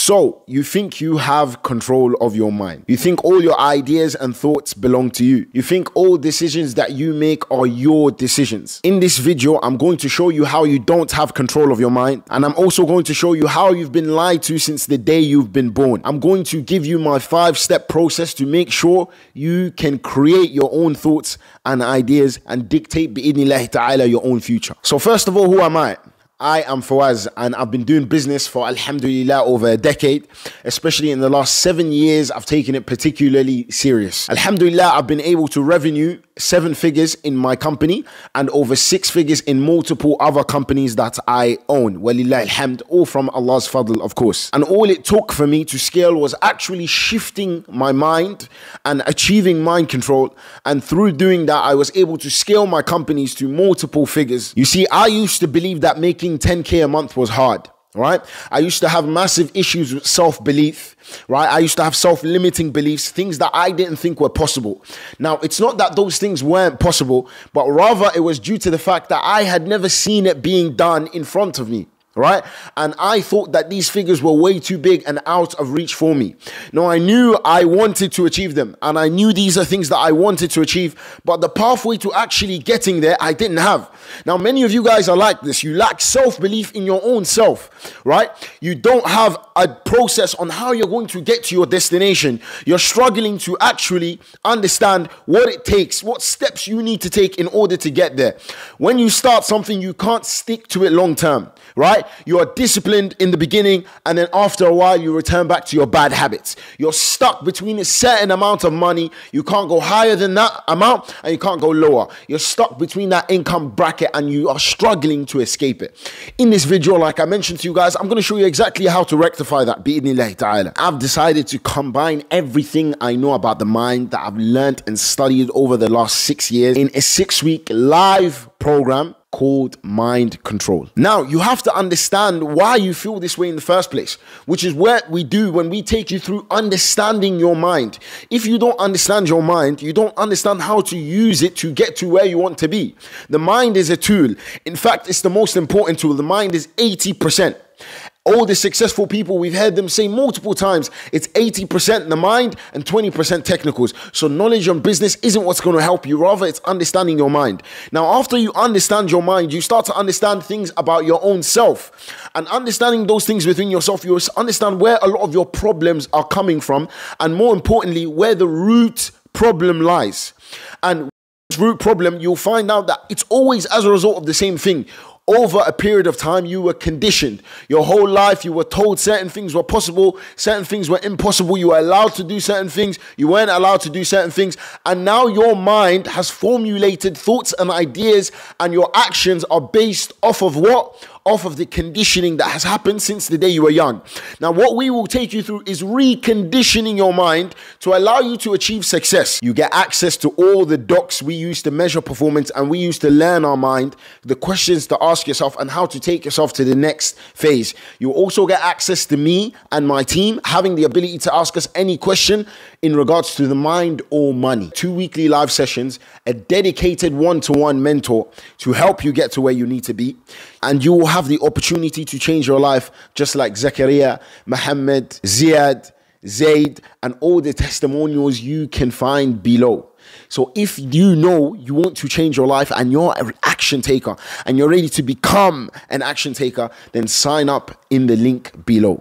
So you think you have control of your mind. You think all your ideas and thoughts belong to you. You think all decisions that you make are your decisions. In this video, I'm going to show you how you don't have control of your mind. And I'm also going to show you how you've been lied to since the day you've been born. I'm going to give you my 5-step process to make sure you can create your own thoughts and ideas and dictate bi'idhnillahi ta'ala your own future. So first of all, who am I? I am Fawaz, and I've been doing business for, alhamdulillah, over a decade. Especially in the last 7 years, I've taken it particularly serious. Alhamdulillah, I've been able to revenue 7 figures in my company and over 6 figures in multiple other companies that I own. Walillah alhamd, all from Allah's fadl, of course. And all it took for me to scale was actually shifting my mind and achieving mind control. And through doing that, I was able to scale my companies to multiple figures. You see, I used to believe that making 10K a month was hard, right? I used to have massive issues with self-belief, right? I used to have self-limiting beliefs, things that I didn't think were possible. Now, it's not that those things weren't possible, but rather it was due to the fact that I had never seen it being done in front of me. Right? And I thought that these figures were way too big and out of reach for me. Now, I knew I wanted to achieve them, and I knew these are things that I wanted to achieve, but the pathway to actually getting there, I didn't have. Now, many of you guys are like this. You lack self-belief in your own self, right? You don't have a process on how you're going to get to your destination. You're struggling to actually understand what it takes, what steps you need to take in order to get there. When you start something, you can't stick to it long term, right? You are disciplined in the beginning, and then after a while, you return back to your bad habits. You're stuck between a certain amount of money. You can't go higher than that amount, and you can't go lower. You're stuck between that income bracket, and you are struggling to escape it. In this video, like I mentioned to you guys, I'm going to show you exactly how to rectify that, bi'idhnillahi ta'ala. I've decided to combine everything I know about the mind that I've learned and studied over the last 6 years in a 6-week live program called Mind Control. Now, you have to understand why you feel this way in the first place, which is what we do when we take you through understanding your mind. If you don't understand your mind, you don't understand how to use it to get to where you want to be. The mind is a tool. In fact, it's the most important tool. The mind is 80%. All the successful people, we've heard them say multiple times, it's 80% the mind and 20% technicals. So knowledge on business isn't what's going to help you. Rather, it's understanding your mind. Now, after you understand your mind, you start to understand things about your own self. And understanding those things within yourself, you understand where a lot of your problems are coming from. And more importantly, where the root problem lies. And root problem, you'll find out that it's always as a result of the same thing. Over a period of time, you were conditioned. Your whole life, you were told certain things were possible, certain things were impossible. You were allowed to do certain things, you weren't allowed to do certain things. And now your mind has formulated thoughts and ideas, and your actions are based off of what? Off of the conditioning that has happened since the day you were young. Now, what we will take you through is reconditioning your mind to allow you to achieve success. You get access to all the docs we use to measure performance, and we use to learn our mind, the questions to ask yourself, and how to take yourself to the next phase. You also get access to me and my team, having the ability to ask us any question in regards to the mind or money. 2 weekly live sessions, a dedicated one-to-one mentor to help you get to where you need to be. And you will have the opportunity to change your life just like Zakaria, Muhammad, Ziyad, Zaid, and all the testimonials you can find below. So if you know you want to change your life and you're an action taker and you're ready to become an action taker, then sign up in the link below.